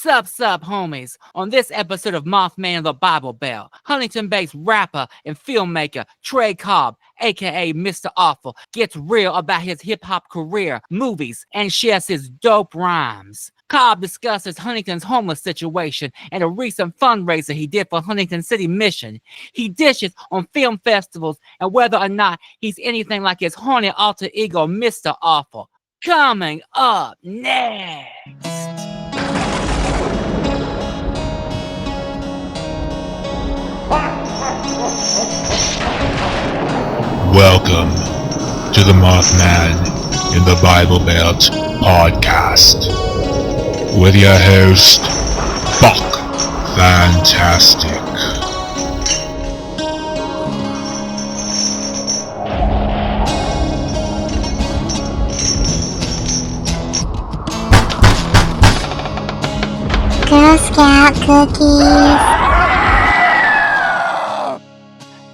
Sup, homies. On this episode of Mothman and the Bible Belt, Huntington-based rapper and filmmaker Trey Cobb, a.k.a. Mr. Awful, gets real about his hip-hop career, movies, and shares his dope rhymes. Cobb discusses Huntington's homeless situation and a recent fundraiser he did for Huntington City Mission. He dishes on film festivals and whether or not he's anything like his horny alter ego, Mr. Awful. Coming up next. Welcome to the Mothman in the Bible Belt podcast with your host, Buck Fantastic. Girl Scout cookies.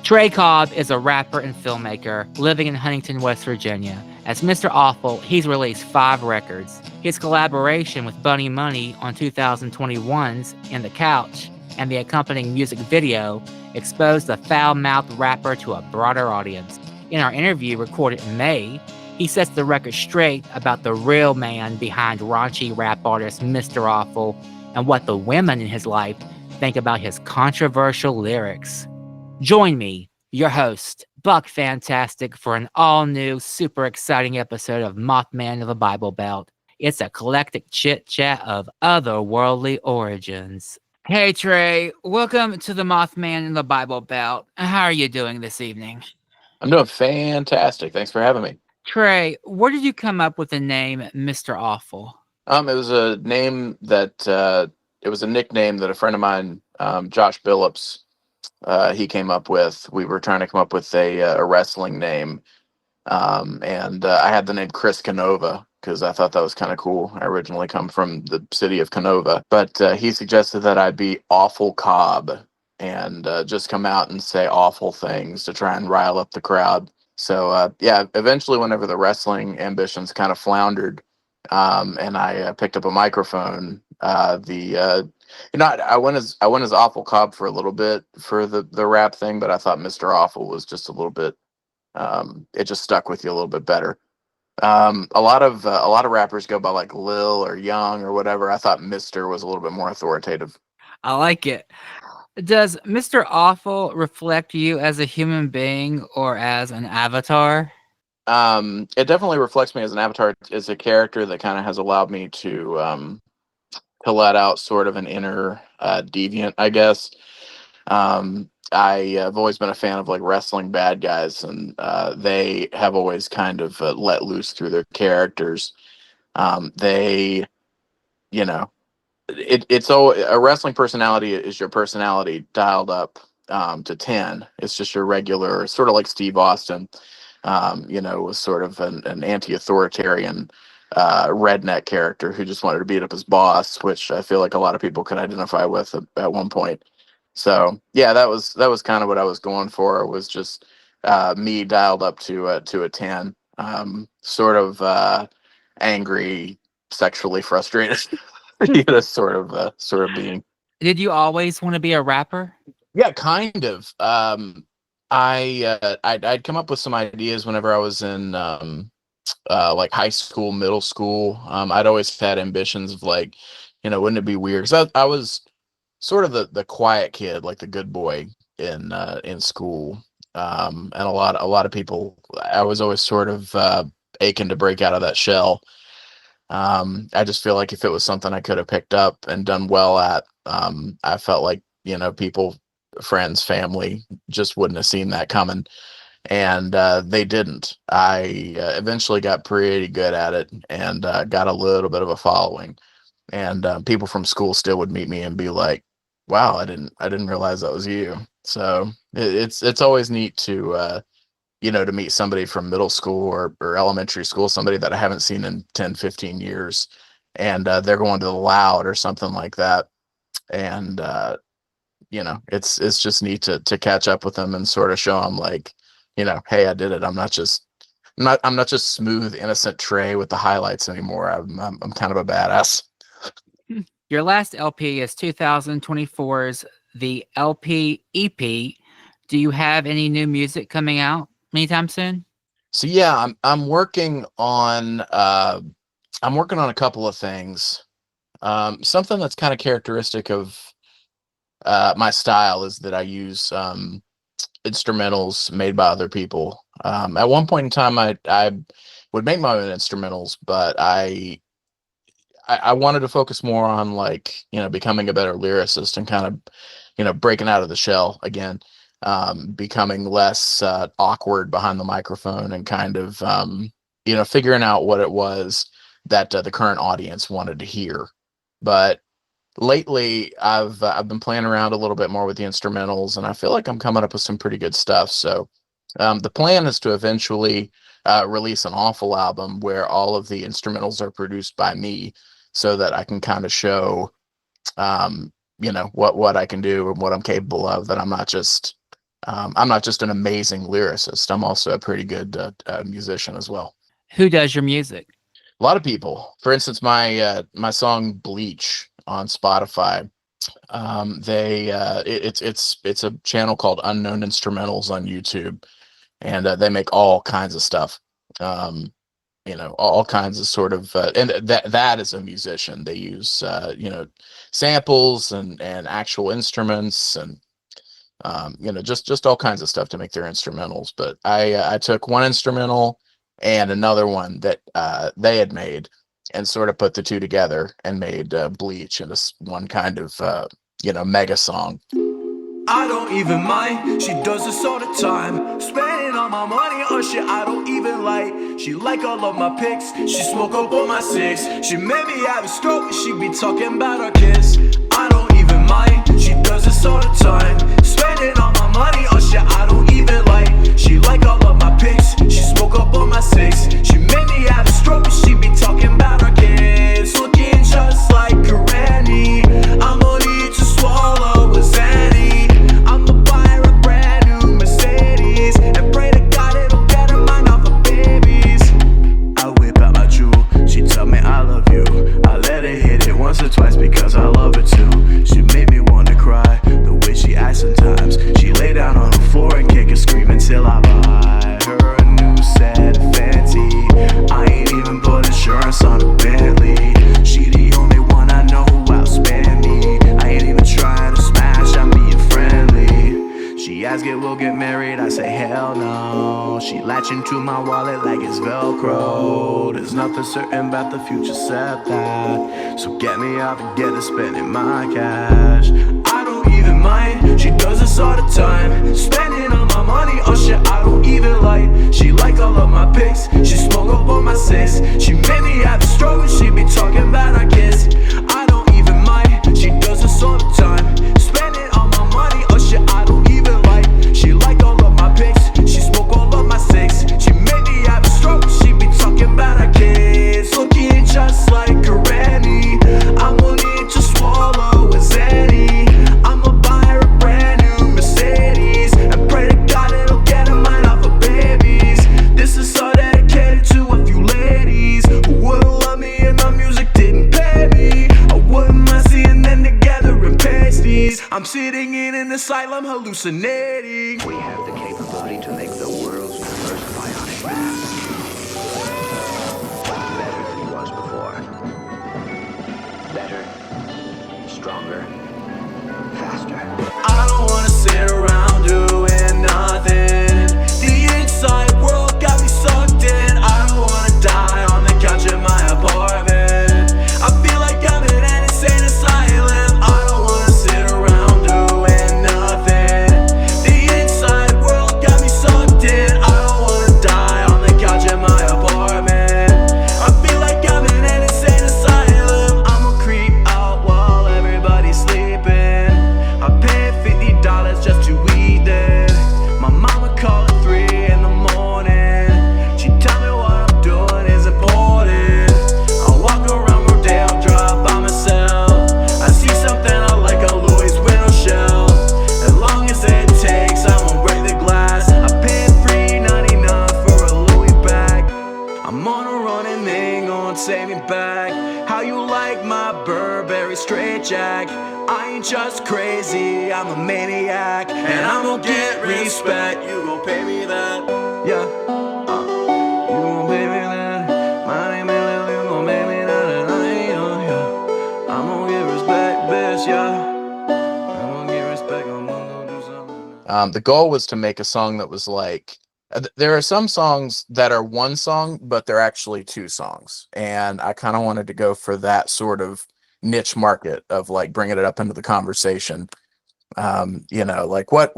Trey Cobb is a rapper and filmmaker living in Huntington, West Virginia. As Mr. Awful, he's released 5 records. His collaboration with Buni Muni on 2021's In the Couch and the accompanying music video exposed the foul-mouthed rapper to a broader audience. In our interview recorded in May, he sets the record straight about the real man behind raunchy rap artist Mr. Awful and what the women in his life think about his controversial lyrics. Join me, your host, Buck Fantastic, for an all-new, super exciting episode of Mothman of the Bible Belt. It's a eclectic chit-chat of otherworldly origins. Hey, Trey, welcome to the Mothman in the Bible Belt. How are you doing this evening? I'm doing fantastic. Thanks for having me. Trey, where did you come up with the name Mr. Awful? It was a name that it was a nickname that a friend of mine, Josh Billups, he came up with. We were trying to come up with a wrestling name, and I had the name Chris Canova because I thought that was kind of cool. I originally come from the city of Canova, but he suggested that I be Awful Cobb and just come out and say awful things to try and rile up the crowd. So yeah, eventually, whenever the wrestling ambitions kind of floundered, and I picked up a microphone, I went as Awful Cobb for a little bit for the rap thing, but I thought Mr. Awful was just a little bit. It just stuck with you a little bit better. A lot of rappers go by like Lil or Young or whatever. I thought Mr. was a little bit more authoritative. I like it. Does Mr. Awful reflect you as a human being or as an avatar? It definitely reflects me as an avatar. It's a character that kind of has allowed me to let out sort of an inner deviant, I guess. I've always been a fan of like wrestling bad guys, and they have always kind of let loose through their characters. They, you know, it's a wrestling personality is your personality dialed up to 10. It's just your regular, sort of like Steve Austin, was sort of an anti-authoritarian redneck character who just wanted to beat up his boss, which I feel like a lot of people could identify with at one point. So yeah, that was kind of what I was going for. It was just me dialed up to a 10, sort of angry, sexually frustrated, sort of being. Did you always want to be a rapper? Yeah, kind of. I'd come up with some ideas whenever I was in like high school, middle school. I'd always had ambitions of like, wouldn't it be weird? Because I was sort of the quiet kid, like the good boy in school. And a lot of people, I was always sort of aching to break out of that shell. I just feel like if it was something I could have picked up and done well at, I felt like, people, friends, family just wouldn't have seen that coming. And they didn't. I eventually got pretty good at it and got a little bit of a following. And people from school still would meet me and be like, "Wow, I didn't realize that was you." So it's always neat to to meet somebody from middle school or elementary school, somebody that I haven't seen in 10, 15 years, and they're going to the Loud or something like that, and it's just neat to catch up with them and sort of show them like, hey, I did it. I'm not just smooth, innocent Trey with the highlights anymore. I'm kind of a badass. Your last LP is 2024's The LP EP. Do you have any new music coming out anytime soon? So yeah, I'm working on a couple of things. Something that's kind of characteristic of my style is that I use instrumentals made by other people. At one point in time, I would make my own instrumentals, but I wanted to focus more on, like, becoming a better lyricist and kind of, breaking out of the shell again, becoming less awkward behind the microphone and kind of, figuring out what it was that the current audience wanted to hear. But lately, I've been playing around a little bit more with the instrumentals, and I feel like I'm coming up with some pretty good stuff. So the plan is to eventually release an awful album where all of the instrumentals are produced by me, so that I can kind of show, what I can do and what I'm capable of. That I'm not just an amazing lyricist. I'm also a pretty good musician as well. Who does your music? A lot of people. For instance, my song "Bleach" on Spotify. It's a channel called Unknown Instrumentals on YouTube, and they make all kinds of stuff. All kinds of sort of, and that is a musician. They use samples and actual instruments, and just all kinds of stuff to make their instrumentals. But I took one instrumental and another one that they had made, and sort of put the two together and made Bleach into one kind of mega song. I don't even mind, she does this all the time. Spending all my money on shit I don't even like. She like all of my pics, she smoke up on my six. She made me have a stroke, she be talking about our kids. I don't even mind, she does this all the time. Spending all my money on shit I don't even like. She like all of my pics, she smoke up on my six. She made me have a stroke, she be talking about our kids. Looking just like Granny, I'm gonna need to swallow a Zanny. I'ma buy her a brand new Mercedes and pray to God it'll get her mind off of babies. I whip out my jewel, she tell me I love you. I let her hit it once or twice because I love her too. She made me wanna cry, the way she acts sometimes. She lay down on the floor and kick and scream until I buy her a new set of Fenty. I ain't even put insurance on a Bentley. She the only one I know who outspend me. I ain't even trying to smash, I'm being friendly. She asks if we'll get married, I say hell no. She latch into my wallet like it's Velcro. There's nothing certain about the future except that. So get me out together spending my cash. I don't even mind, she does this all the time. Spending all my money on shit I don't even like. She like all of my pics, she smoke up on my six. She made me have a stroke, she be talking about our kids. I don't even mind, she does this all the time. Spending all my money on shit I don't even like. She like all of my pics, she smoke all of my six. She made me have a stroke, she be talking about our kids. Looking just like Granny, I'm gonna need to swallow a Zanny. I'ma buy her a brand new Mercedes and pray to God it'll get her mind off of babies. This is so dedicated to a few ladies who wouldn't love me if my music didn't pay me. I wouldn't mind seeing them together in pasties. I'm sitting in an asylum hallucinating. We have the capability to make the world's first bionic man. Better than he was before. Better, stronger, faster. I don't wanna sit around doing nothing. The inside world got me sucked in. I don't wanna die on the couch in my apartment. I feel like I'm in an insane asylum. I don't wanna sit around doing nothing. The inside world got me sucked you like my Burberry straight jack? I ain't just crazy, I'm a maniac. And I'm gonna get respect, you gon' pay me that. Yeah, you gon' pay me that. My name is Lil, you gon' pay me that. And I ain't young, yeah. I'm gonna get respect, bitch, yeah. I'm gonna get respect, I'm gonna do something. The goal was to make a song that was like, there are some songs that are one song, but they're actually two songs. And I kind of wanted to go for that sort of niche market of like bringing it up into the conversation. Like what,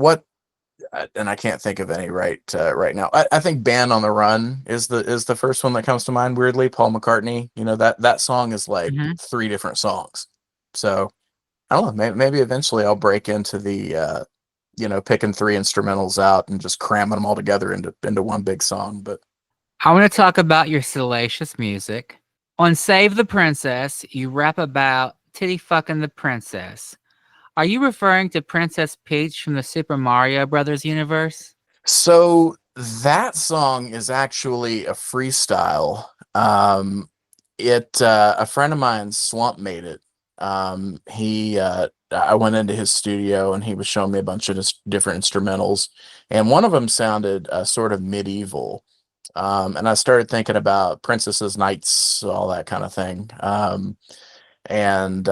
and I can't think of any right now. I think Band on the Run is the first one that comes to mind. Weirdly, Paul McCartney, that song is like three different songs. So I don't know, maybe eventually I'll break into the, picking three instrumentals out and just cramming them all together into one big song. But I want to talk about your salacious music. On Save the Princess, you rap about titty fucking the princess. Are you referring to Princess Peach from the Super Mario Brothers universe? so that song is actually a freestyle. A friend of mine, Slump, made it. I went into his studio and he was showing me a bunch of different instrumentals, and one of them sounded sort of medieval. And I started thinking about princesses, knights, all that kind of thing. And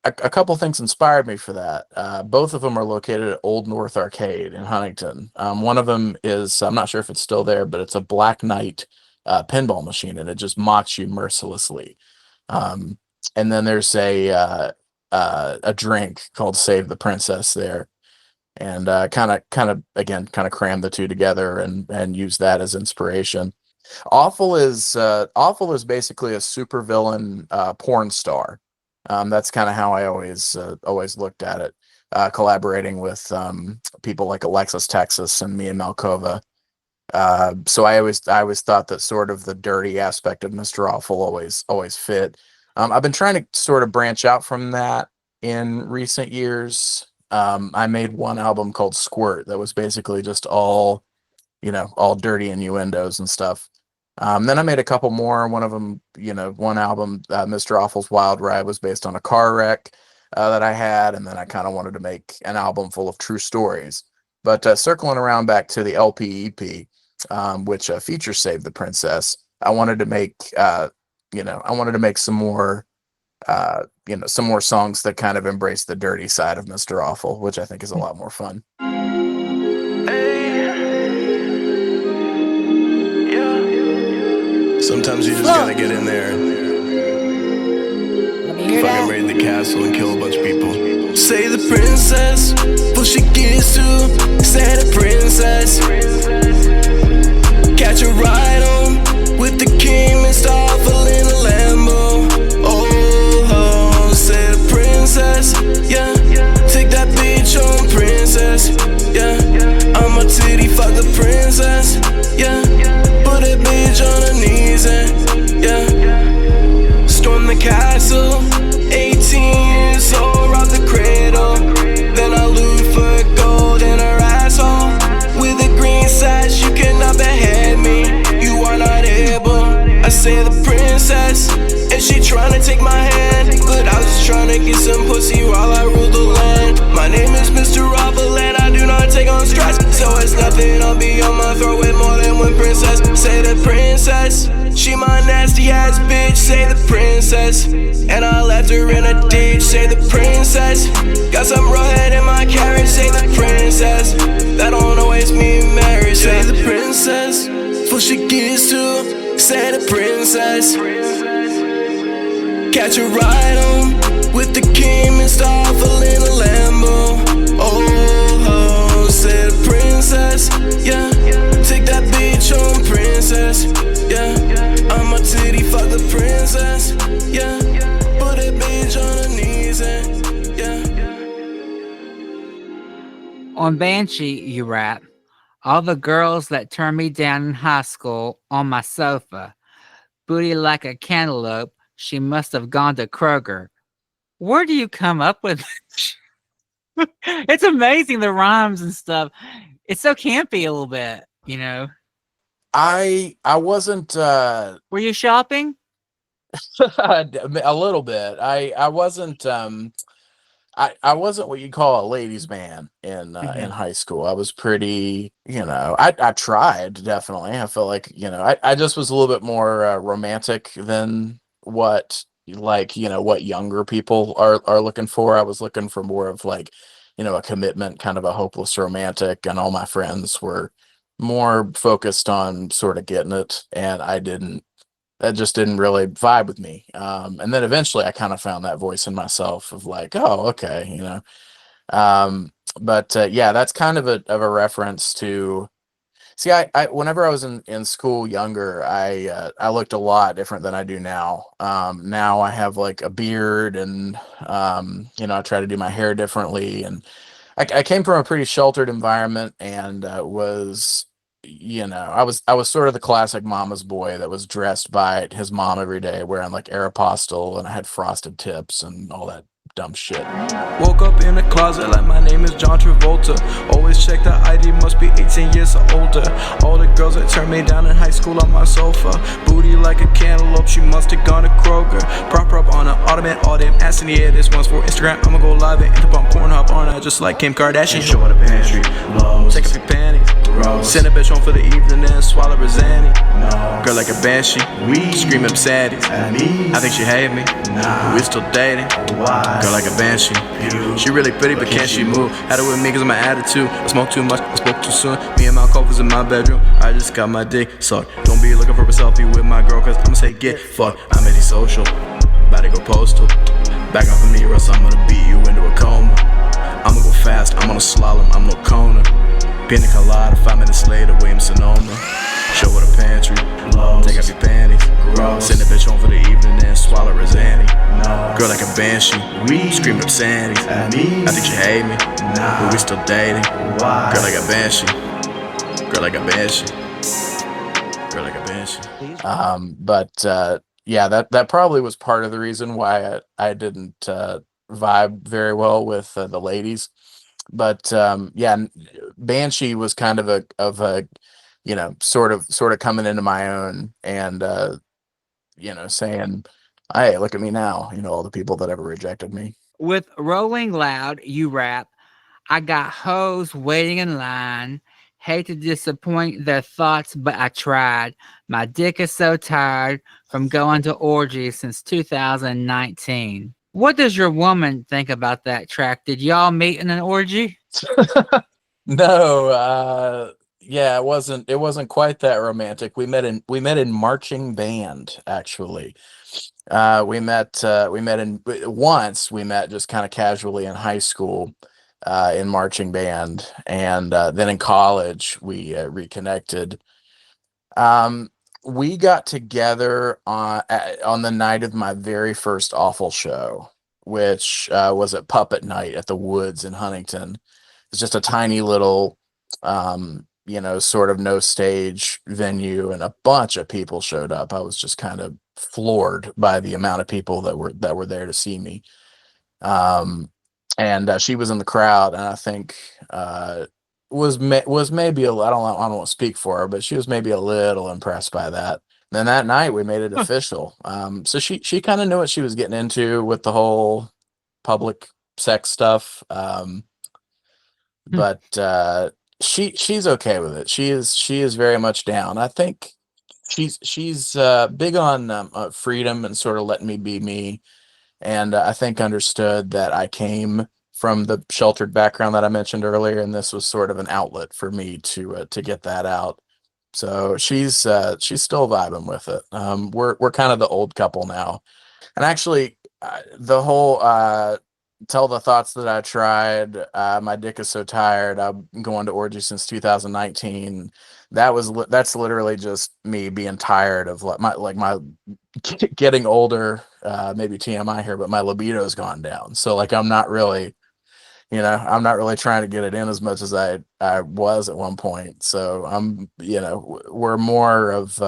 a couple things inspired me for that. Both of them are located at Old North Arcade in Huntington. One of them is, I'm not sure if it's still there, but it's a Black Knight pinball machine, and it just mocks you mercilessly. And then there's a drink called Save the Princess there, and kind of cram the two together and use that as inspiration. Awful is basically a supervillain porn star. That's kind of how I always looked at it. Collaborating with people like Alexis Texas and Mia Malkova. So I always thought that sort of the dirty aspect of Mr. Awful always fit. I've been trying to sort of branch out from that in recent years. I made one album called Squirt that was basically just all dirty innuendos and stuff. Then I made a couple more. One of them, one album, Mr. Awful's Wild Ride, was based on a car wreck that I had, and then I kind of wanted to make an album full of true stories. But circling around back to the LP EP, which features Save the Princess, I wanted to make some more songs that kind of embrace the dirty side of Mr. Awful, which I think is a lot more fun. Sometimes you just gotta get in there and fucking raid the castle and kill a bunch of people. Say the princess, but she gets to say the princess. Catch a ride on with the king, Mr. Awful in a Lambo. Oh, say the princess, yeah. Take that bitch on, princess, yeah. I'm a titty, fuck the princess, yeah. Put that bitch on her knees and, yeah. Storm the castle, 18 years old, rob the cradle. Then I loot for gold in her asshole. With a green sash, you cannot behead me. You are not able. I say the princess, and she tryna take my hand, but I was just tryna get some pussy while I rule the land. My name is Mr. Awful and I do not take on stress, so it's nothing, I'll be on my throat with more than one princess. Say the princess, she my nasty ass bitch. Say the princess, and I left her in a ditch. Say the princess, got some raw head in my carriage. Say the princess, that don't always mean marriage. Say the princess, before she gets to. Say the princess, catch a ride on with the king, Mr. Awful in a Lambo. Oh, say the princess, yeah. Take that bitch on, princess, yeah. I'm a titty, fuck the princess, yeah. Put that bitch on her knees and, yeah. On Banshee, you rap, all the girls that turned me down in high school on my sofa, booty like a cantaloupe, she must have gone to Kroger. Where do you come up with it? It's amazing, the rhymes and stuff. It's so campy a little bit, I wasn't Were you shopping? A little bit. I wasn't I wasn't what you'd call a ladies' man in Mhm. high school. I was pretty, I tried, definitely. I felt like, I just was a little bit more romantic than what, like, what younger people are looking for. I was looking for more of like, a commitment, kind of a hopeless romantic, and all my friends were more focused on sort of getting it, and that just didn't really vibe with me. And then eventually I kind of found that voice in myself of like, oh, okay, Um, but yeah, that's kind of a reference to. See, I whenever I was in school younger, I looked a lot different than I do now. Now I have like a beard, and I try to do my hair differently, and I came from a pretty sheltered environment, and I was sort of the classic mama's boy that was dressed by his mom every day, wearing like Aeropostale, and I had frosted tips and all that dumb shit. Woke up in a closet like my name is John Travolta. Always check the ID, must be 18 years or older. All the girls that turned me down in high school on my sofa. Booty like a cantaloupe, she must have gone to Kroger. Prop up on an ottoman, all them ass in the air. This one's for Instagram, I'ma go live and end up on Pornhub on her just like Kim Kardashian. Show her the pantry, lows, take off your panties, gross. Send a bitch home for the evening and swallow her Zanny. No. Girl like a banshee, we scream obscenities. I think she hate me, nah. We still dating. Why? Girl like a banshee. She really pretty, but can't she move? Had it with me cause of my attitude. I smoke too much, I spoke too soon. Me and my coffee's in my bedroom. I just got my dick sucked. Don't be looking for a selfie with my girl, cause I'ma say get fucked. I'm antisocial, about to go postal. Back off of me, or else I'm gonna beat you into a coma. I'ma go fast, I'm on a slalom, I'm no Kona. Pina colada, 5 minutes later, Williams Sonoma. Show her the pantry, lows. Take off your panties, gross. Send a bitch home for the evening and swallow her Zanny. No. Girl like a banshee, we scream obscenities. I think she hate me, nah. But we still dating. Why? Girl like a banshee, girl like a banshee, girl like a banshee. But yeah, that probably was part of the reason why I didn't vibe very well with the ladies. But yeah, Banshee was kind of a sort of coming into my own, and saying, hey, look at me now, all the people that ever rejected me. With Rolling Loud, you rap, I got hoes waiting in line. Hate to disappoint their thoughts, but I tried. My dick is so tired from going to orgies since 2019. What does your woman think about that track? Did y'all meet in an orgy? No, yeah, it wasn't quite that romantic. We met in marching band, actually. We met just kind of casually in high school, in marching band, and then in college we reconnected. Um, we got together on the night of my very first Awful show, which was at Puppet Night at the Woods in Huntington. It's just a tiny little, sort of no stage venue, and a bunch of people showed up. I was just kind of floored by the amount of people that were there to see me. Um, and she was in the crowd, and I think was maybe I don't want to speak for her, but she was maybe a little impressed by that. Then that night we made it official. So she kind of knew what she was getting into with the whole public sex stuff. But she's okay with it. She is very much down. I think she's big on freedom and sort of letting me be me, and I think understood that I came from the sheltered background that I mentioned earlier, and this was sort of an outlet for me to get that out. So she's still vibing with it. We're kind of the old couple now, and actually, the whole tell the thoughts that I tried. My dick is so tired. I'm going to orgy since 2019. That's literally just me being tired of my getting older. Maybe TMI here, but my libido's gone down. So like I'm not really trying to get it in as much as I was at one point. So we're more of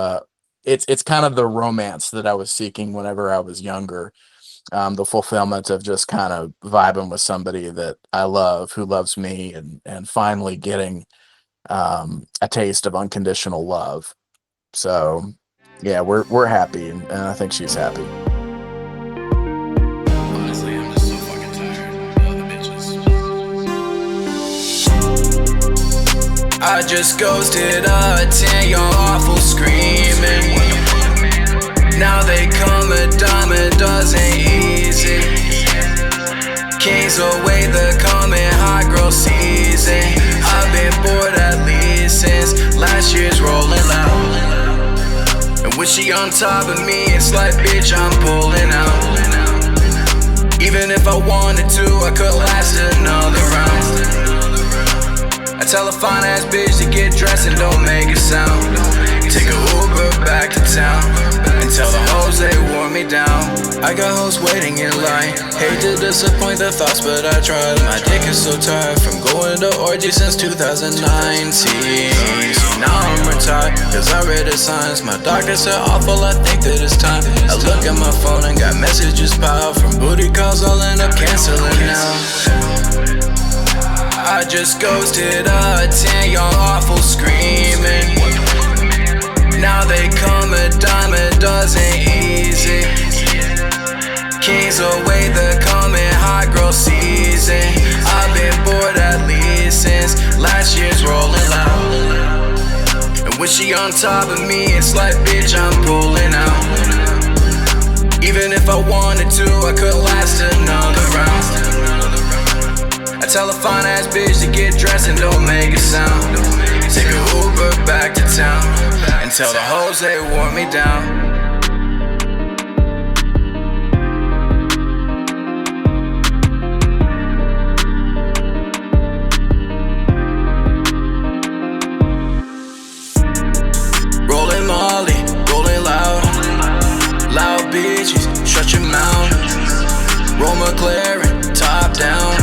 it's kind of the romance that I was seeking whenever I was younger. The fulfillment of just kind of vibing with somebody that I love, who loves me, and finally getting a taste of unconditional love. So yeah, we're happy, and I think she's happy. Honestly, I'm just so fucking tired of the bitches. I just ghosted a 10-year awful screaming. Now they come a dime a dozen easy. Kings away the coming hot girl season. I've been bored at least since last year's Rolling Loud. And when she on top of me, it's like, bitch, I'm pulling out. Even if I wanted to, I could last another round. I tell a fine ass bitch to get dressed and don't make a sound. Take a Uber back to town and tell the hoes they wore me down. I got hoes waiting in line. Hate to disappoint the thoughts, but I tried. My dick is so tired from going to orgies since 2019. So now I'm retired, cause I read the signs. My doctor said awful, I think that it's time. I look at my phone and got messages piled from booty calls, all end up canceling now. I just ghosted a 10-year awful screaming. Now they come a dime a dozen easy. Kings away the coming hot girl season. I've been bored at least since last year's Rolling Loud. And when she on top of me, it's like, bitch, I'm pulling out. Even if I wanted to, I could last another round. I tell a fine ass bitch to get dressed and don't make a sound. Take a Uber back to town and tell the hoes they wore me down. Rolling Molly, rolling loud. Loud bitches, shut your mouth. Roll McLaren, top down.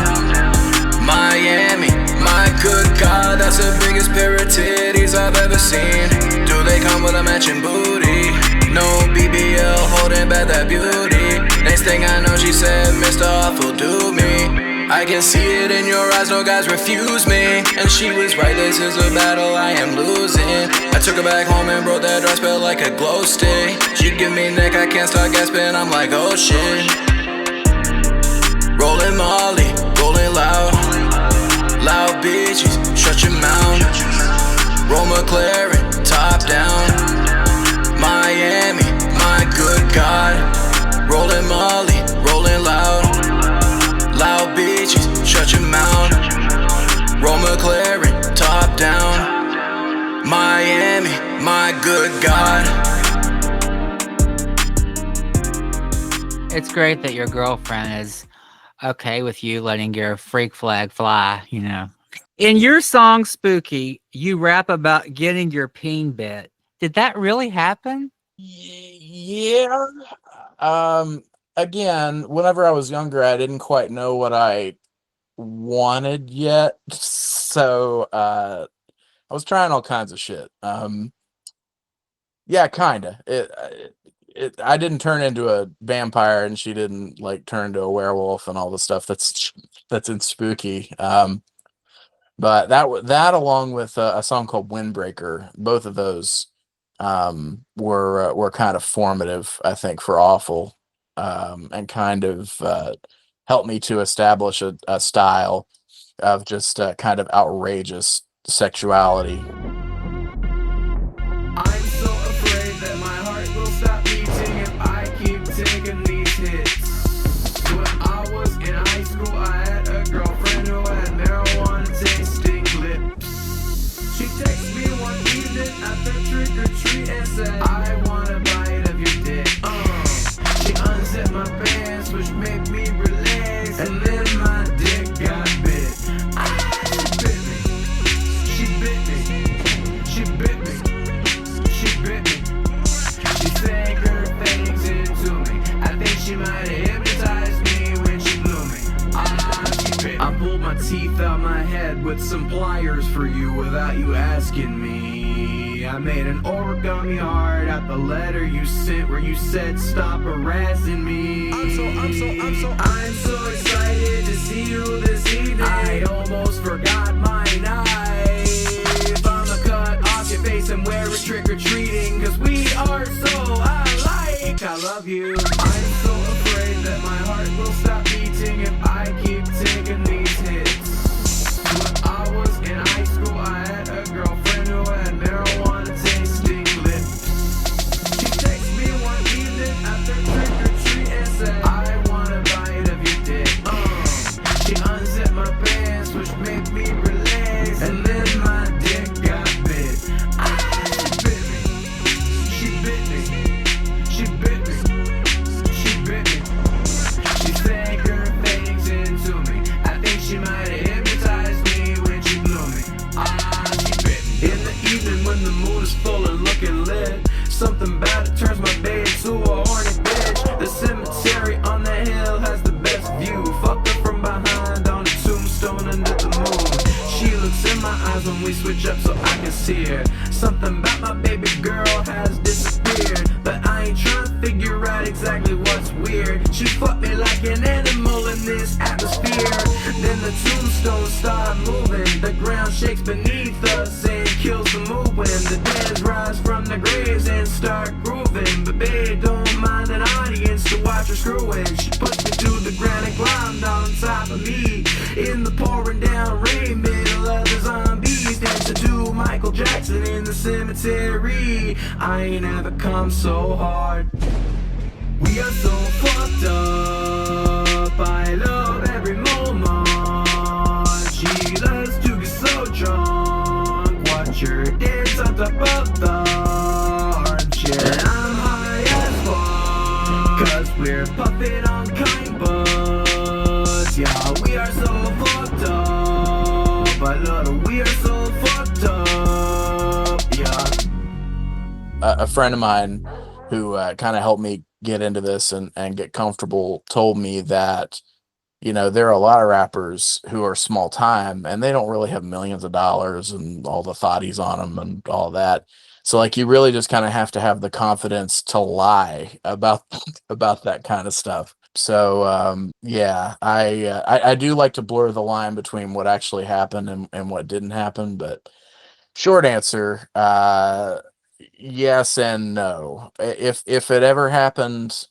Miami, my good God, that's the biggest pair of titties I've ever seen. Do they come with a matching booty? No BBL holding back that beauty. Next thing I know, she said, Mr. Awful, do me. I can see it in your eyes, no guys refuse me. And she was right, this is a battle I am losing. I took her back home and broke that dry spell like a glow stick. She give me neck, I can't start gasping, I'm like, oh shit. Rolling Molly, rolling loud. Loud bitches, shut your mouth. Roll McLaren, top down. Miami, my good God. Rolling Molly, rolling loud. Loud bitches, shut your mouth. Roll McLaren, top down. Miami, my good God. It's great that your girlfriend is okay with you letting your freak flag fly, you know. In your song Spooky, you rap about getting your peen bit. Did that really happen? Yeah. Again, whenever I was younger, I didn't quite know what I wanted yet. So I was trying all kinds of shit. Yeah, kinda. I didn't turn into a vampire, and she didn't like turn into a werewolf and all the stuff that's in Spooky. But that along with a song called Windbreaker, both of those were kind of formative, I think, for Awful, and kind of helped me to establish a style of just kind of outrageous sexuality. I'm so afraid that my heart will stop beating if I keep taking these hits. When I was in high school, I had a girlfriend who had marijuana tasting lips. She texted me one evening after trick or treat and said, I want a bite of your dick. She unzipped my pants, which made me relax, and then my dick got bit. She bit me. She bit me. She bit me. She sank her things into me. I think she might have hypnotized me when she blew me. She bit me. I pulled my teeth out my head with some pliers for you without you asking me. I made an origami heart out the letter you sent where you said stop harassing me. I'm so excited to see you this evening. I almost forgot my knife. I'ma cut off your face and wear it trick-or-treating, cause we are so you. I'm so afraid that my heart will stop beating if I keep taking these hits. When I was in high school, I had a girlfriend who had marijuana tasting lips. She texted me one evening after trick or treat and said, I want a bite of your dick. She unzipped my pants, which made me relax, and then my dick got bit. She bit me. She bit me. She bit me. She sank her fangs into me. I think she might have hypnotized me when she blew me. She bit me. In the evening when the moon is full and looking lit, something about it turns my babe to a horny bitch. The cemetery on the hill has the best view. Fuck her from behind on a tombstone under the moon. She looks in my eyes when we switch up so I can see her. Something about my baby girl has disappeared, but I ain't trying to figure out exactly what's weird. She fucked me like an animal in this atmosphere. Then the tombstones start moving, the ground shakes beneath us and kills the movement. The dead rise from the graves and start grooving, but babe don't mind an audience to watch her screwing. She pushed me to the ground and climbed on top of me in the pouring down rain, middle of the zombies, dancing to Michael Jackson in the cemetery. I ain't ever come so hard. We are so fucked up, I love every moment. She loves to get so drunk, watch her dance on top of the armchair. And I'm high as fuck, cause we're puffing on kind buds. Yeah, we are so fucked up, I love it, we are so fucked up. Yeah. A friend of mine who kind of helped me get into this and get comfortable told me that, you know, there are a lot of rappers who are small time and they don't really have millions of dollars and all the thotties on them and all that. So like, you really just kind of have to have the confidence to lie about that kind of stuff. So yeah, I do like to blur the line between what actually happened and what didn't happen, but short answer, yes and no. If it ever happened,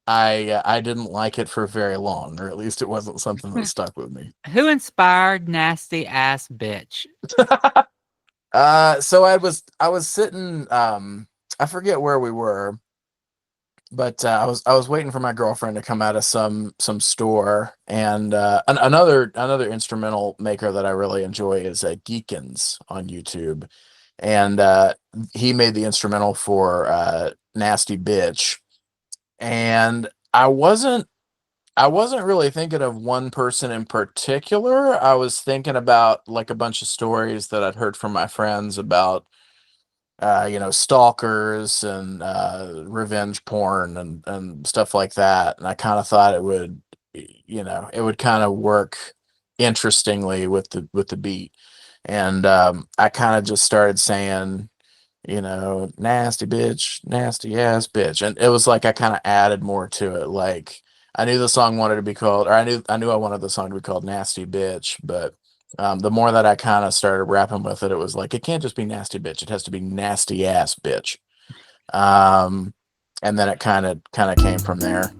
I didn't like it for very long, or at least it wasn't something that stuck with me. Who inspired Nasty Ass Bitch? So I was sitting, I forget where we were, but I was waiting for my girlfriend to come out of some store, and another instrumental maker that I really enjoy is Geekins on YouTube, and he made the instrumental for Nasty Bitch, and I wasn't really thinking of one person in particular. I was thinking about like a bunch of stories that I'd heard from my friends about stalkers and revenge porn and stuff like that. And I kind of thought it would kind of work interestingly with the beat. And I kind of just started saying, nasty bitch, nasty ass bitch. And it was like I kind of added more to it. Like I knew the song wanted to be called, or I knew I wanted the song to be called Nasty Bitch, but the more that I kind of started rapping with it, it was like, it can't just be nasty bitch. It has to be nasty ass bitch. And then it kind of came from there.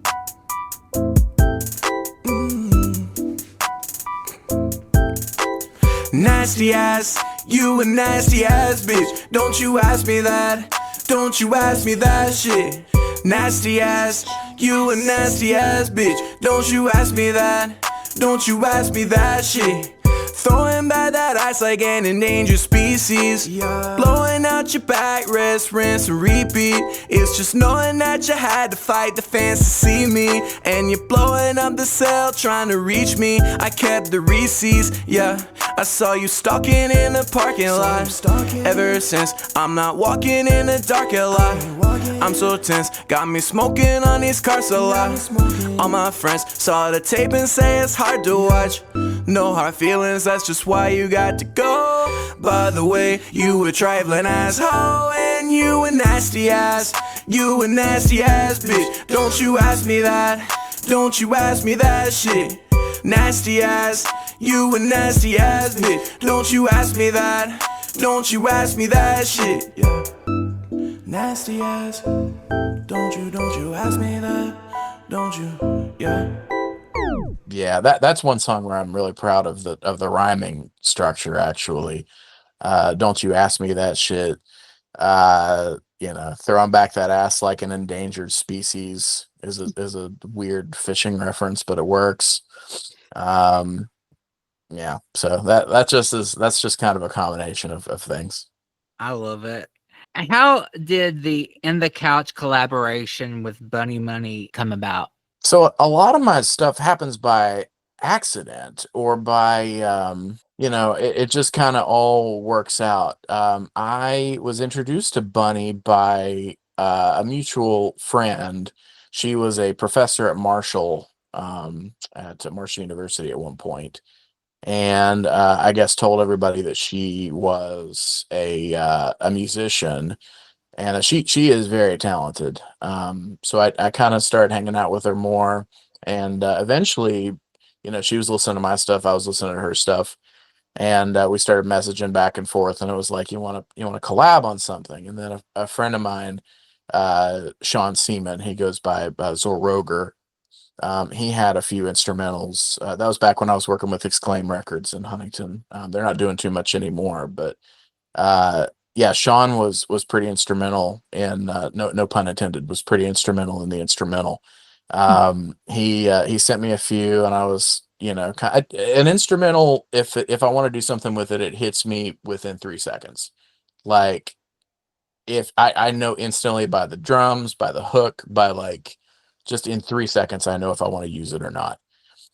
Nasty ass, you a nasty ass bitch. Don't you ask me that. Don't you ask me that shit. Nasty ass, you a nasty ass bitch. Don't you ask me that. Don't you ask me that shit. Throwing back that ice like an endangered species. Blowing out your back, rest, rinse, and repeat. It's just knowing that you had to fight the fans to see me. And you're blowing up the cell, trying to reach me. I kept the receipts, yeah. I saw you stalking in the parking lot. Ever since, I'm not walking in the dark a lot. I'm so tense, got me smoking on these cars a lot. All my friends saw the tape and say it's hard to watch. No hard feelings, that's just why you got to go. By the way, you a trifling asshole, and you a nasty ass. You a nasty ass bitch. Don't you ask me that. Don't you ask me that shit. Nasty ass, you a nasty ass bitch. Don't you ask me that. Don't you ask me that shit. Yeah. nasty ass. Don't you ask me that. Don't you? Yeah. Yeah, that's one song where I'm really proud of the rhyming structure actually. Don't you ask me that shit. Throwing back that ass like an endangered species is a weird fishing reference, but it works. Um, yeah, so that's just kind of a combination of things. I love it. And how did the In the Couch collaboration with Buni Muni come about? So a lot of my stuff happens by accident or by it just kind of all works out. I was introduced to Bunny by a mutual friend. She was a professor at Marshall University at one point, and I guess told everybody that she was a musician, and she is very talented. So I kind of started hanging out with her more, and eventually, she was listening to my stuff, I was listening to her stuff, and we started messaging back and forth, and it was like, you want to collab on something, and then a friend of mine, Sean Seaman, he goes by Zor Roger. He had a few instrumentals. That was back when I was working with Exclaim Records in Huntington. They're not doing too much anymore, but uh, yeah, Sean was pretty instrumental in no pun intended, was pretty instrumental in the instrumental. He sent me a few, and I was an instrumental. If I want to do something with it, it hits me within 3 seconds. Like if I know instantly by the drums, by the hook, by like just in 3 seconds, I know if I want to use it or not.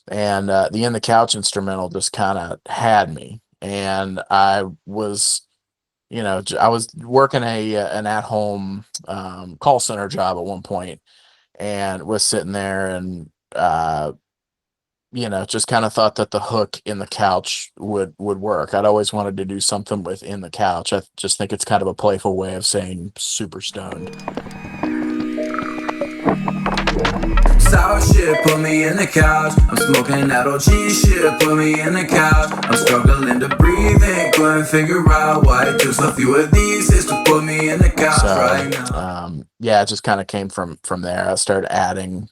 And the In the Couch instrumental just kind of had me, and I was working an at home call center job at one point, and was sitting there and just kind of thought that the hook in the couch would work. I'd always wanted to do something with In the Couch. I just think it's kind of a playful way of saying super stoned. Sour shit, put me in the couch. I'm smoking that OG shit, put me in the couch. I'm struggling to breathe in, couldn't figure out why it took a few of these is to put me in the couch right now. Yeah, it just kind of came from there. I started adding,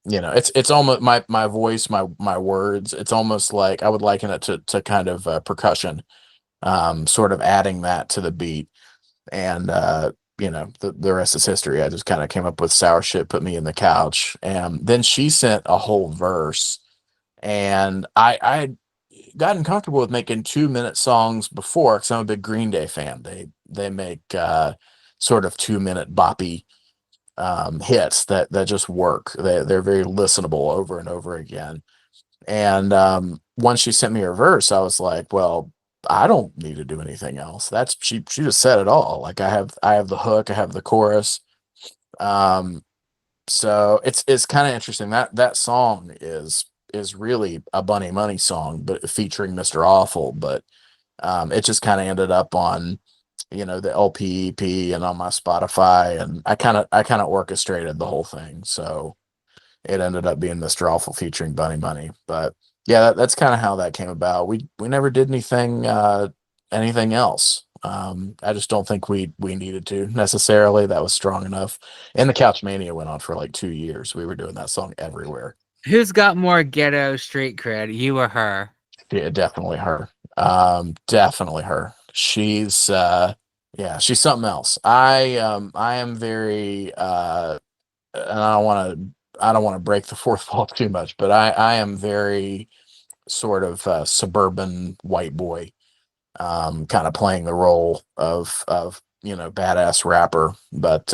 it's almost my voice, my words. It's almost like I would liken it to kind of percussion, sort of adding that to the beat, and the rest is history. I just kind of came up with sour shit, put me in the couch, and then she sent a whole verse, and I had gotten comfortable with making 2 minute songs before because I'm a big Green Day fan. They make sort of 2 minute boppy hits that just work. They're very listenable over and over again. And once she sent me her verse, I was like, well, I don't need to do anything else. That's she just said it all. Like I have the hook, I have the chorus. Um, so it's kind of interesting. That song is really a Bunny Money song, but featuring Mr. Awful. But it just kind of ended up on the LPEP and on my Spotify, and I kind of orchestrated the whole thing. So it ended up being Mr. Awful featuring Bunny Money. But yeah, that's kind of how that came about. We never did anything else. I just don't think we needed to necessarily. That was strong enough. And the Couch Mania went on for like 2 years. We were doing that song everywhere. Who's got more ghetto street cred, you or her? Yeah, definitely her. Definitely her. She's yeah, she's something else. I am very and I don't want to break the fourth wall too much, but I am very sort of suburban white boy, kind of playing the role of badass rapper. But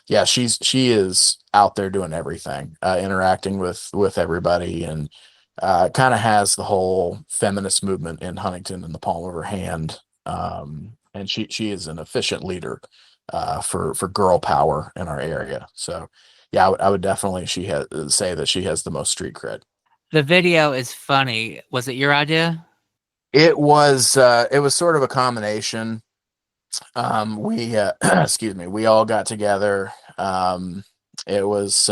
yeah, she is out there doing everything, interacting with everybody, and kind of has the whole feminist movement in Huntington in the palm of her hand. And she is an efficient leader for girl power in our area. So yeah, I would definitely say that she has the most street cred. The video is funny. Was it your idea? It was sort of a combination. We excuse me, we all got together. It was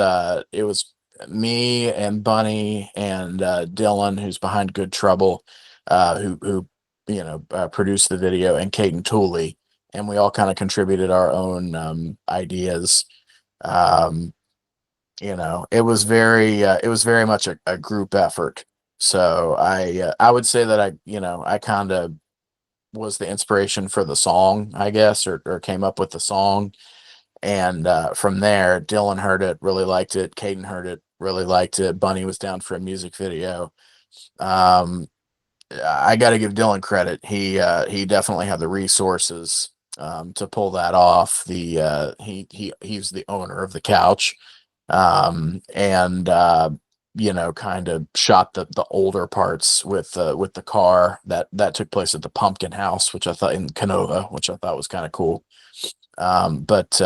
me and Bunny and Dylan, who's behind Good Trouble, who produced the video, and Caden Tooley, and we all kind of contributed our own ideas. Um, it was very much a group effort. So I would say that I kind of was the inspiration for the song, I guess, or came up with the song. And from there, Dylan heard it, really liked it. Caden heard it, really liked it. Bunny was down for a music video. Um, I got to give Dylan credit. He definitely had the resources to pull that off. He's the owner of the couch, and kind of shot the older parts with the car that took place at the Pumpkin House, which I thought in Canova, which I thought was kind of cool. But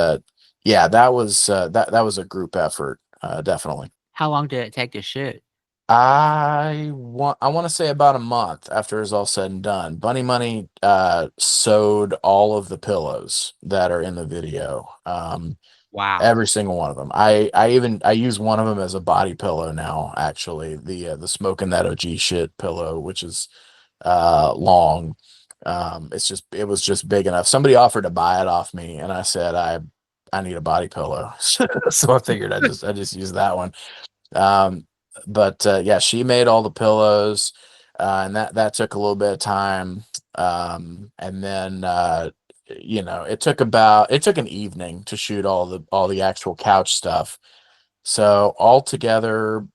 yeah, that was a group effort, definitely. How long did it take to shoot? I want to say about a month after it's all said and done. Bunny Money sewed all of the pillows that are in the video. Wow. Every single one of them. I use one of them as a body pillow now, actually. The smoking that OG shit pillow, which is long. It was just big enough. Somebody offered to buy it off me, and I said I need a body pillow. So I figured I just use that one. Um, but yeah, she made all the pillows, and that took a little bit of time. And then it took an evening to shoot all the actual couch stuff. So altogether,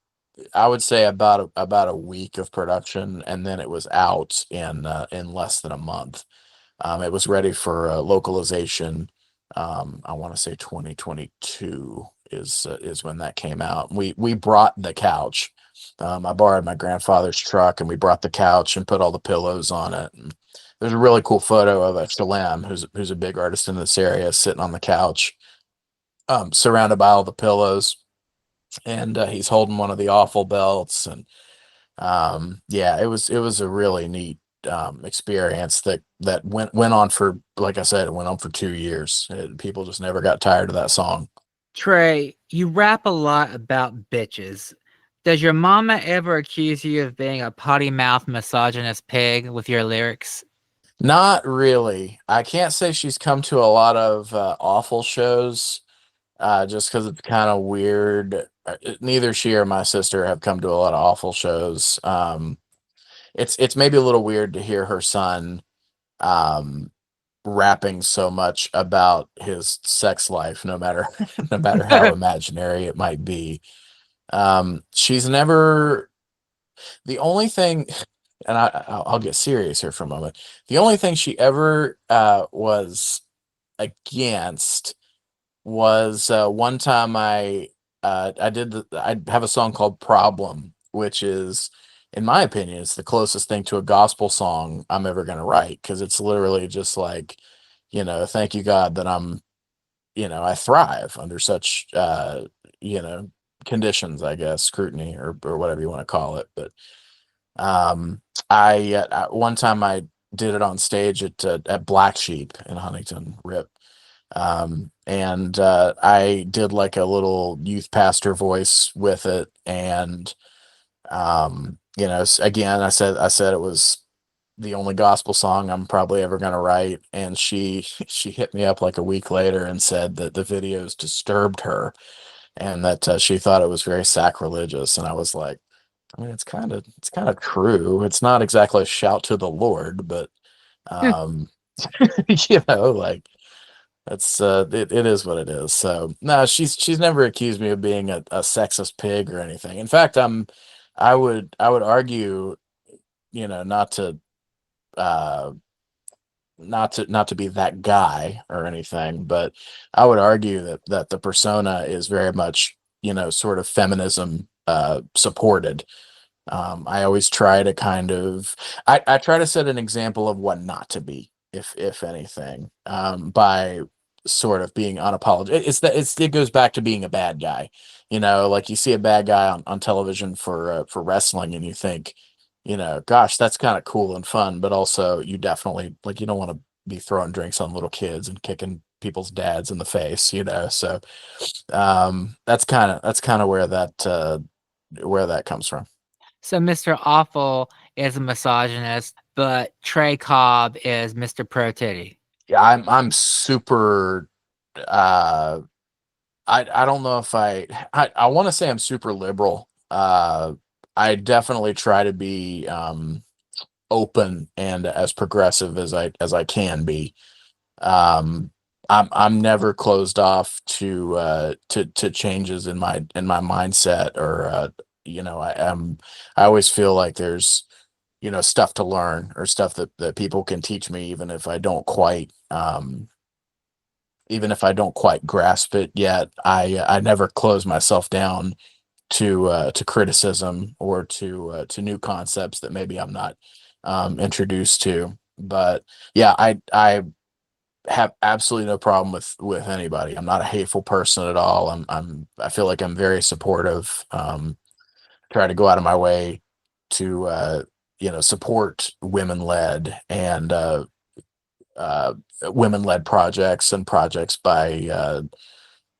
I would say about a week of production, and then it was out in less than a month. It was ready for localization. I want to say 2022 is when that came out. We brought the couch. I borrowed my grandfather's truck, and we brought the couch and put all the pillows on it. And there's a really cool photo of Shalem, who's a big artist in this area, sitting on the couch, surrounded by all the pillows, and he's holding one of the awful belts. And yeah, it was a really neat experience that went on for, like I said, it went on for 2 years. People just never got tired of that song. Trey, you rap a lot about bitches. Does your mama ever accuse you of being a potty mouth misogynist pig with your lyrics? Not really. I can't say she's come to a lot of awful shows, just because it's kind of weird. Neither she or my sister have come to a lot of awful shows. It's maybe a little weird to hear her son um, rapping so much about his sex life, no matter no matter how imaginary it might be. She's never the only thing, and I'll get serious here for a moment. The only thing she ever was against was one time I have a song called Problem, which is, in my opinion, it's the closest thing to a gospel song I'm ever gonna write, because it's literally just like, thank you God that I thrive under such you know conditions, I guess, scrutiny, or whatever you want to call it. But one time I did it on stage at Black Sheep in Huntington, RIP. And I did like a little youth pastor voice with it. And again, I said it was the only gospel song I'm probably ever going to write. And she hit me up like a week later and said that the videos disturbed her, and that she thought it was very sacrilegious. And I was like, I mean, it's kind of true. It's not exactly a shout to the Lord, but um like, that's it is what it is. So no, she's never accused me of being a sexist pig or anything. In fact, I would argue, not to uh not to be that guy or anything, but I would argue that the persona is very much, sort of feminism supported. I always try to I try to set an example of what not to be, if anything, by sort of being unapologetic. It goes back to being a bad guy. Like, you see a bad guy on television for wrestling, and you think, gosh, that's kind of cool and fun, but also you definitely, like, you don't want to be throwing drinks on little kids and kicking people's dads in the face. So that's kind of where that comes from. So Mr. Awful is a misogynist, but Trey Cobb is Mr. Pro Titty. Yeah, I'm super. Uh, I don't know if I want to say I'm super liberal. I definitely try to be open and as progressive as I can be. Um, I'm never closed off to changes in my mindset or I always feel like there's stuff to learn or stuff that people can teach me even if I don't quite grasp it yet. I never close myself down to criticism or to new concepts that maybe I'm not introduced to. But yeah, I have absolutely no problem with anybody. I'm not a hateful person at all. I feel like I'm very supportive. Try to go out of my way to support uh, women led projects and projects by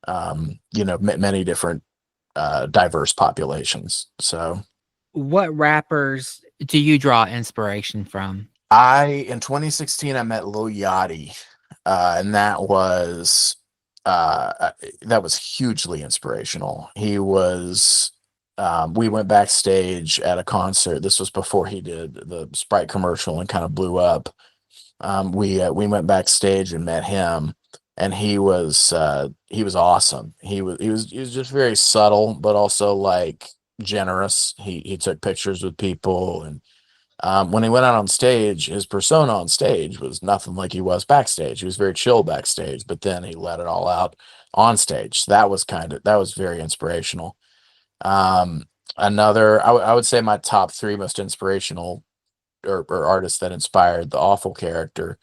many different diverse populations. So What rappers do you draw inspiration from? in 2016 I met Lil Yachty, and that was hugely inspirational. He was we went backstage at a concert. This was before he did the Sprite commercial and kind of blew up. We went backstage and met him, and he was awesome. He was just very subtle, but also like generous. He took pictures with people, and when he went out on stage, his persona on stage was nothing like he was backstage. He was very chill backstage, but then he let it all out on stage. So that was very inspirational. Um, I would say my top three most inspirational or artists that inspired the awful character,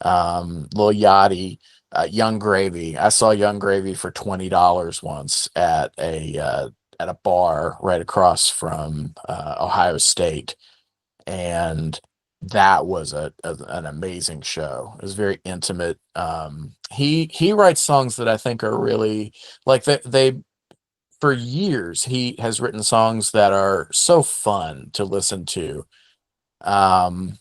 Lil Yachty, Young Gravy. I saw Young Gravy for $20 once at a bar right across from Ohio State, and that was an amazing show. It was very intimate. He writes songs that I think are really like they for years he has written songs that are so fun to listen to. Um,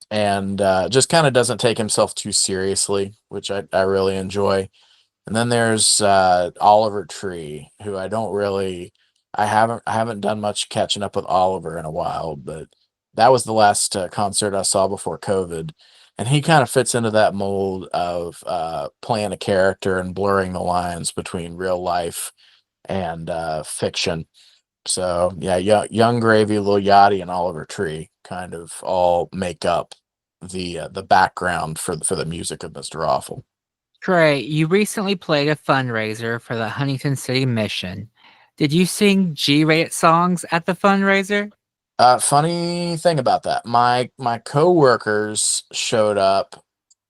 and just kind of doesn't take himself too seriously, which I really enjoy. And then there's Oliver Tree, who I haven't done much catching up with Oliver in a while, but that was the last concert I saw before COVID, and he kind of fits into that mold of playing a character and blurring the lines between real life and fiction. So yeah, Young Gravy, Lil Yachty, and Oliver Tree kind of all make up the background for the music of Mr. Awful. Trey, you recently played a fundraiser for the Huntington City Mission. Did you sing G-rated songs at the fundraiser? Funny thing about that, my coworkers showed up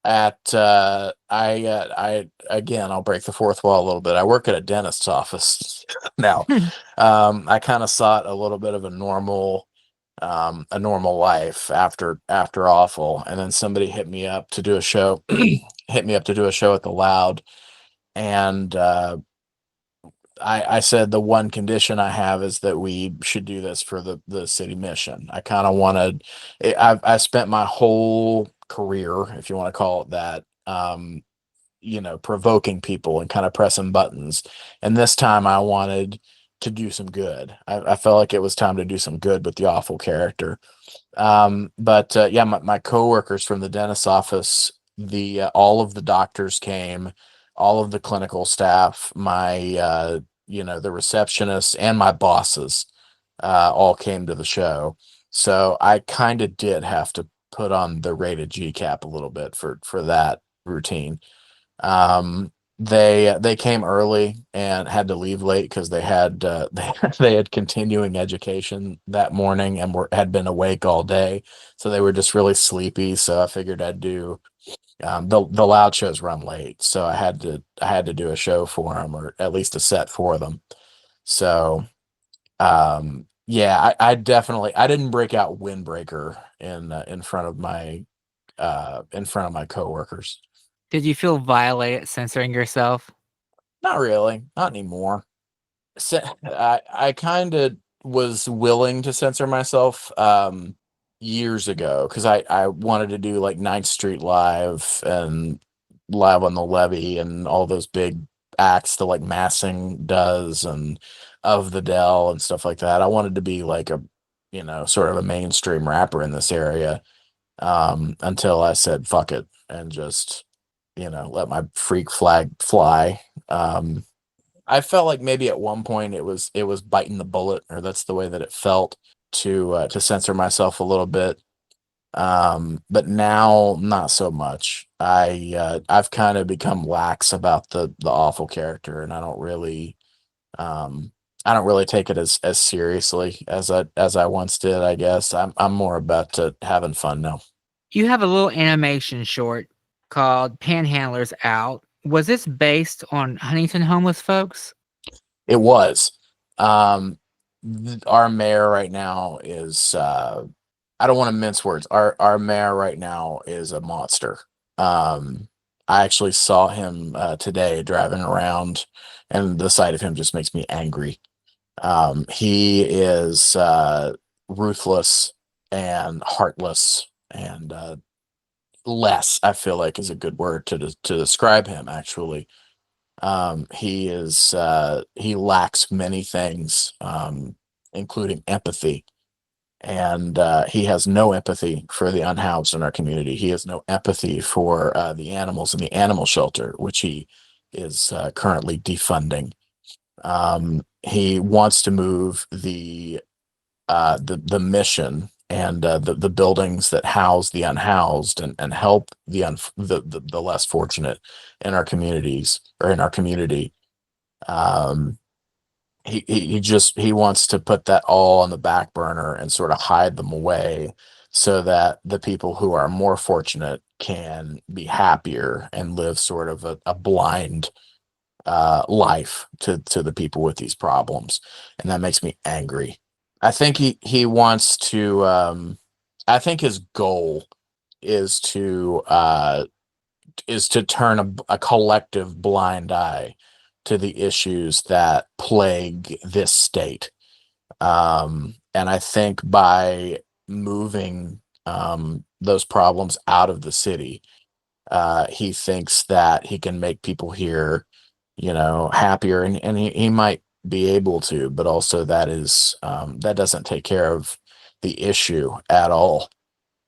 at I again I'll break the fourth wall a little bit. I work at a dentist's office now. I kind of sought a little bit of a normal life after awful, and then somebody hit me up to do a show hit me up to do a show at the Loud, and I said the one condition I have is that we should do this for the city mission. I kind of wanted. I spent my whole career, if you want to call it that, provoking people and kind of pressing buttons. And this time I wanted to do some good. I felt like it was time to do some good with the awful character. But yeah, my coworkers from the dentist's office, the all of the doctors came, all of the clinical staff, the receptionists and my bosses, all came to the show. So I kind of did have to put on the rated G cap a little bit for that routine. They came early and had to leave late because they had continuing education that morning and had been awake all day, so they were just really sleepy. So I figured I'd do the Loud shows run late, so I had to do a show for them or at least a set for them. So yeah, I definitely I didn't break out windbreaker in front of my coworkers. Did you feel violated censoring yourself? Not really, not anymore. I kind of was willing to censor myself. years ago because I wanted to do like 9th Street Live and Live on the Levee and all those big acts that like Massing does and Of the Dell and stuff like that. I wanted to be like a, sort of a mainstream rapper in this area, until I said fuck it and just, let my freak flag fly. I felt like maybe at one point it was biting the bullet, or that's the way that it felt to censor myself a little bit. But now not so much. I've kind of become lax about the awful character, and um I don't really take it as seriously as I once did, I guess. I'm more about having fun now. You have a little animation short called Panhandlers Out. Was this based on Huntington homeless folks? It was. Um our mayor right now is I don't want to mince words. Our mayor right now is a monster. Um, I actually saw him today driving around, and the sight of him just makes me angry. He is ruthless and heartless, and less, I feel like, is a good word to describe him. Actually, he lacks many things, including empathy, and he has no empathy for the unhoused in our community. He has no empathy for the animals in the animal shelter, which he is currently defunding. He wants to move the mission and the buildings that house the unhoused and help the less fortunate in our communities, or in our community. Um, he wants to put that all on the back burner and sort of hide them away so that the people who are more fortunate can be happier and live sort of a blind life to the people with these problems. And that makes me angry. I think he wants to I think his goal is to turn a collective blind eye to the issues that plague this state. And I think by moving those problems out of the city, he thinks that he can make people here, happier, and he might be able to, but also that doesn't take care of the issue at all.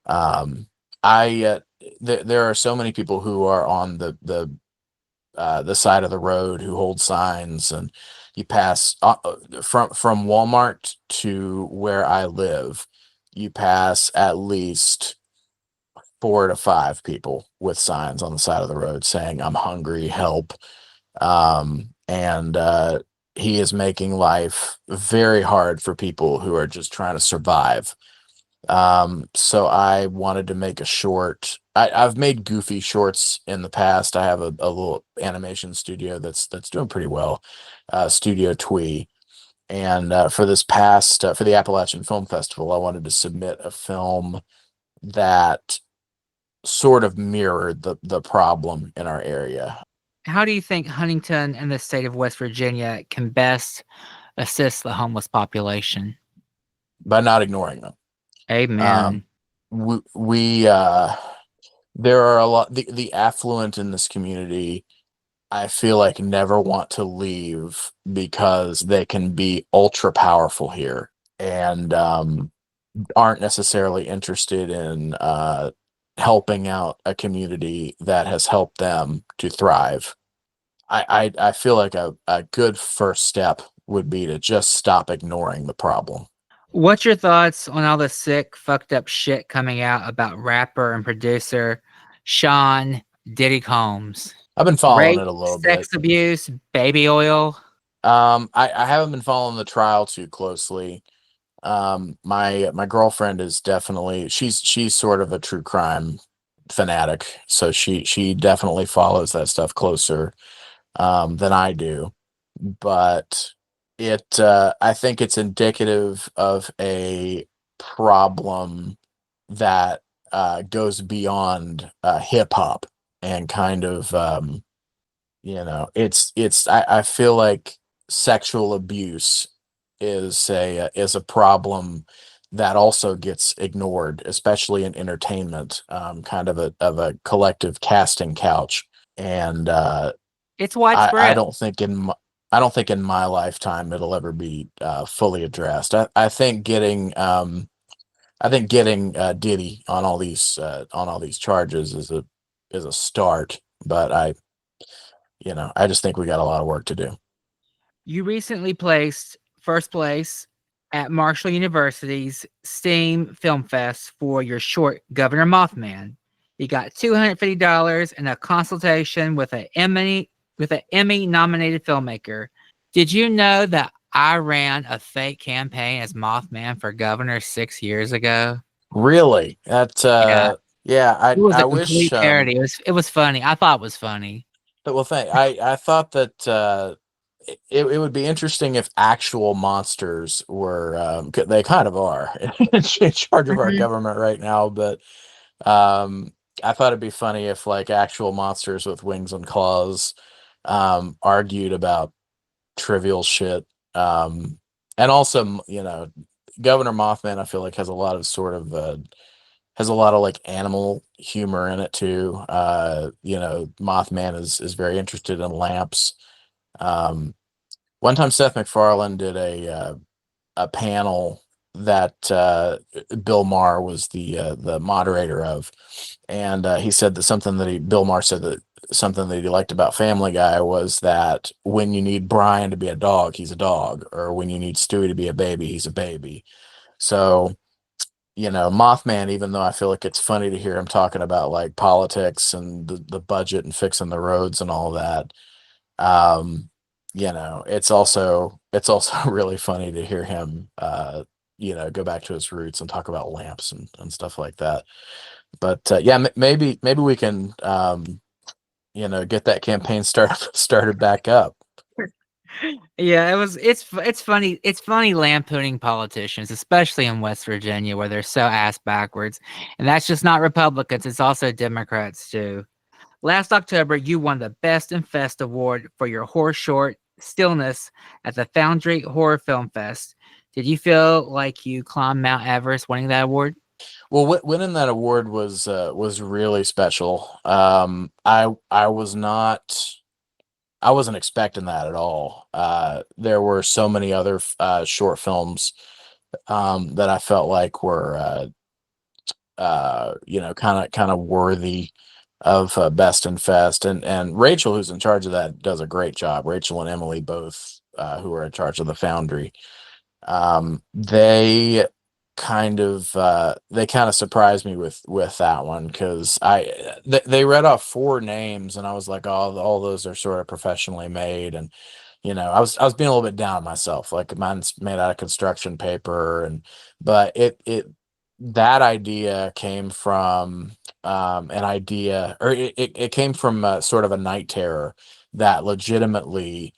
Um, there are so many people who are on the side of the road who hold signs, and you pass from Walmart to where I live, you pass at least 4 to 5 people with signs on the side of the road saying, "I'm hungry, help." And he is making life very hard for people who are just trying to survive. So I wanted to make a short. I've made goofy shorts in the past. I have a little animation studio that's doing pretty well, Studio Twee. And for this past for the Appalachian Film Festival, I wanted to submit a film that sort of mirrored the problem in our area. How do you think Huntington and the state of West Virginia can best assist the homeless population? By not ignoring them. Amen. Um, we there are a lot, the affluent in this community, I feel like, never want to leave because they can be ultra powerful here, and aren't necessarily interested in helping out a community that has helped them to thrive. I feel like a good first step would be to just stop ignoring the problem. What's your thoughts on all the sick, fucked up shit coming out about rapper and producer Sean Diddy Combs? I've been following Rape, it a little bit. sex abuse, baby oil. I haven't been following the trial too closely. My girlfriend is definitely, she's sort of a true crime fanatic, so she definitely follows that stuff closer than I do. But I think it's indicative of a problem that goes beyond hip hop, and kind of I feel like sexual abuse is a problem that also gets ignored, especially in entertainment, kind of a collective casting couch. And It's I widespread. I don't think in my lifetime it'll ever be fully addressed. I think getting Diddy on all these charges is a start, but I just think we got a lot of work to do. You recently placed first place at Marshall University's STEAM Film Fest for your short Governor Mothman. You got $250 and a consultation with an Emmy nominated filmmaker. Did you know that I ran a fake campaign as Mothman for governor 6 years ago? Really, that Yeah, yeah, it was I a wish complete parody. It was funny. I thought it was funny. well, I thought that it would be interesting if actual monsters were they kind of are in charge of our Mhm. government right now, but um, I thought it'd be funny if like actual monsters with wings and claws argued about trivial shit. And also, Governor Mothman, I feel like has a lot of has a lot of like animal humor in it too. Mothman is very interested in lamps. Um, One time, Seth MacFarlane did a panel that Bill Maher was the moderator of, and he said that Bill Maher said that something that he liked about Family Guy was that when you need Brian to be a dog, he's a dog, or when you need Stewie to be a baby, he's a baby. So Mothman, even though I feel like it's funny to hear him talking about like politics and the budget and fixing the roads and all that, um, it's also really funny to hear him go back to his roots and talk about lamps and stuff like that. But yeah, maybe we can get that campaign started back up. Yeah, it's funny. It's funny lampooning politicians, especially in West Virginia where they're so ass backwards. And that's just not Republicans, it's also Democrats too. Last October, you won the Best in Fest award for your horror short Stillness at the Foundry Horror Film Fest. Did you feel like you climbed Mount Everest winning that award? Well, winning that award was really special. I wasn't expecting that at all. There were so many other short films that I felt like were kind of worthy of Best in Fest, and Rachel, who's in charge of that, does a great job. Rachel and Emily both, who are in charge of the Foundry, they kind of surprised me with that one because they read off four names and I was like, oh, all those are sort of professionally made, and I was being a little bit down on myself, like mine's made out of construction paper, but it that idea came from an idea, or it came from sort of a night terror that legitimately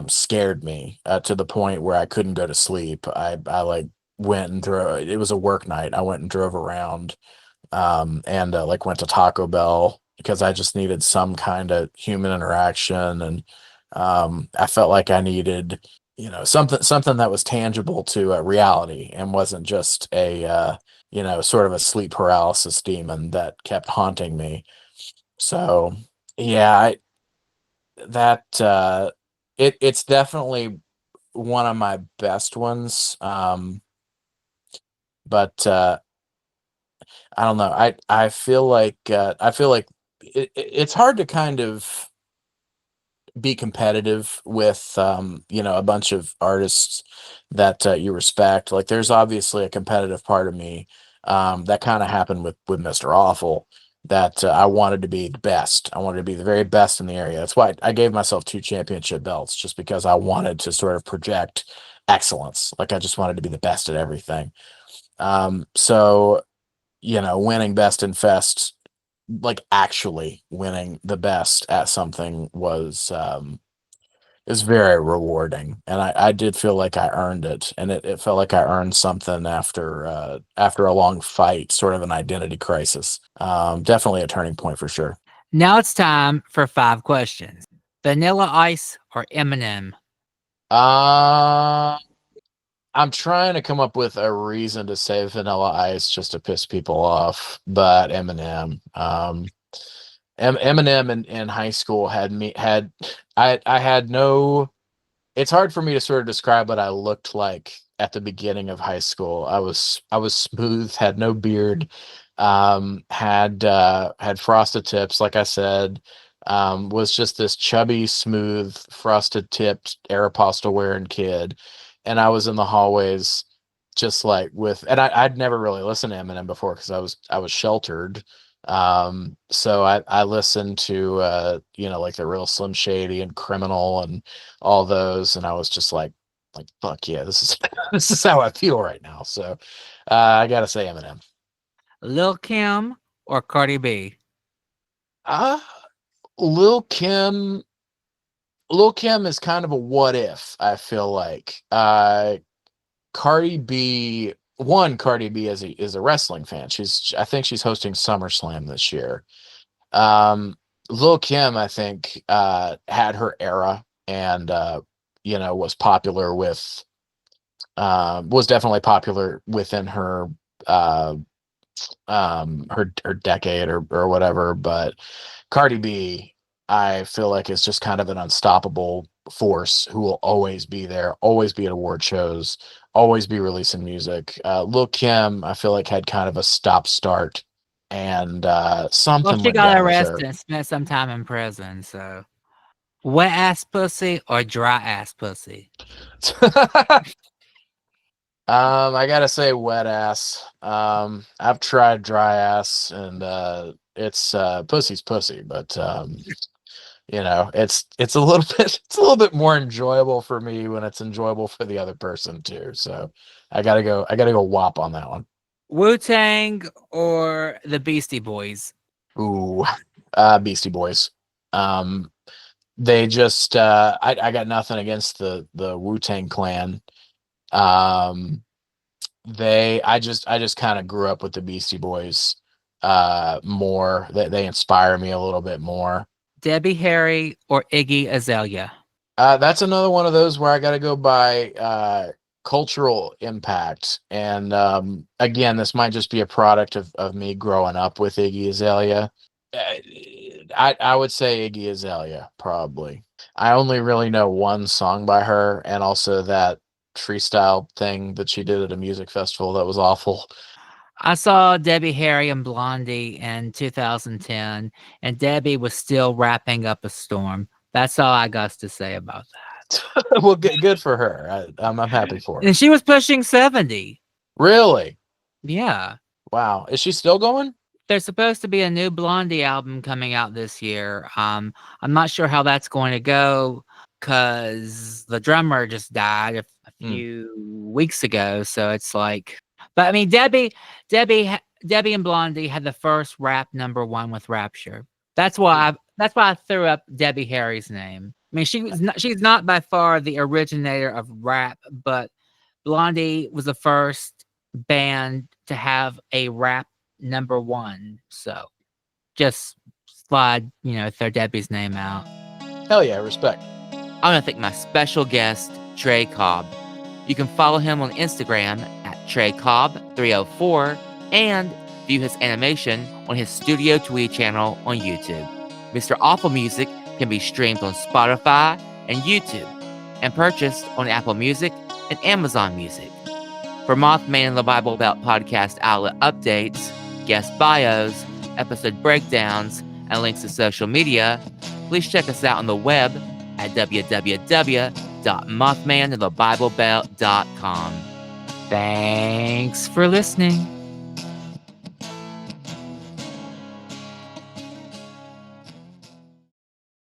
scared me to the point where I couldn't go to sleep. I like went and drove. It was a work night. I went and drove around, and like went to Taco Bell because I just needed some kind of human interaction, and I felt like I needed something that was tangible to reality and wasn't just a sort of a sleep paralysis demon that kept haunting me. So yeah, that it's definitely one of my best ones. But I don't know. I feel like it's hard to kind of be competitive with a bunch of artists that you respect. Like there's obviously a competitive part of me that kind of happened with Mr. Awful, that I wanted to be the best. I wanted to be the very best in the area. That's why I gave myself 2 championship belts, just because I wanted to sort of project excellence. Like I just wanted to be the best at everything. So winning Best in Fest, like actually winning the best at something, was is very rewarding, and I did feel like I earned it, and it felt like I earned something after a long fight, sort of an identity crisis. Definitely a turning point for sure. Now it's time for 5 questions. Vanilla Ice or Eminem? Uh, I'm trying to come up with a reason to say Vanilla Ice just to piss people off, but Eminem. Eminem in high school I had no. It's hard for me to sort of describe what I looked like at the beginning of high school. I was smooth, had no beard, had frosted tips, like I said, was just this chubby, smooth, frosted tipped Aeropostale wearing kid, and I was in the hallways just like I'd never really listened to Eminem before because I was sheltered. So I listened to like the Real Slim Shady and Criminal and all those, and I was just like fuck yeah, this is this is how I feel right now. So I gotta say Eminem. Lil Kim or Cardi B? Uh Lil Kim Lil Kim is kind of a what if, I feel like. Cardi B Cardi B is a wrestling fan. I think she's hosting SummerSlam this year. Um, Lil Kim, I think, had her era and was popular was definitely popular within uh, her decade or whatever. But Cardi B, I feel like is just kind of an unstoppable force who will always be there, always be at award shows, always be releasing music. Lil Kim, I feel like had kind of a stop start, and Well, something she went got down with arrested her. and spent some time in prison. So, wet ass pussy or dry ass pussy? I gotta say wet ass. I've tried dry ass, and it's pussy's pussy, but it's a little bit more enjoyable for me when it's enjoyable for the other person too. So I gotta go wop on that one. Wu Tang or the Beastie Boys? Ooh, Beastie Boys. Um, they just I got nothing against the Wu-Tang Clan. Um, I just kind of grew up with the Beastie Boys more. They inspire me a little bit more. Debbie Harry or Iggy Azalea? That's another one of those where I got to go by cultural impact. And again, this might just be a product of me growing up with Iggy Azalea. Uh, I would say Iggy Azalea, probably. I only really know one song by her, and also that freestyle thing that she did at a music festival that was awful. I saw Debbie Harry and Blondie in 2010, and Debbie was still wrapping up a storm. That's all I got to say about that. Well, good for her. I'm happy for her. And she was pushing 70. Really? Yeah. Wow. Is she still going? There's supposed to be a new Blondie album coming out this year. I'm not sure how that's going to go because the drummer just died a few weeks ago. So it's like, but I mean, Debbie and Blondie had the first rap #1 with Rapture. That's why I threw up Debbie Harry's name. I mean, she's not by far the originator of rap, but Blondie was the first band to have a rap #1. So just slide, throw Debbie's name out. Hell yeah, respect. I want to thank my special guest, Trey Cobb. You can follow him on Instagram at TreyCobb304 and view his animation on his Studio Twee channel on YouTube. Mr. Awful Music can be streamed on Spotify and YouTube and purchased on Apple Music and Amazon Music. For Mothman and the Bible Belt podcast outlet updates, guest bios, episode breakdowns, and links to social media, please check us out on the web at www.mothmanandthebiblebelt.com. Thanks for listening.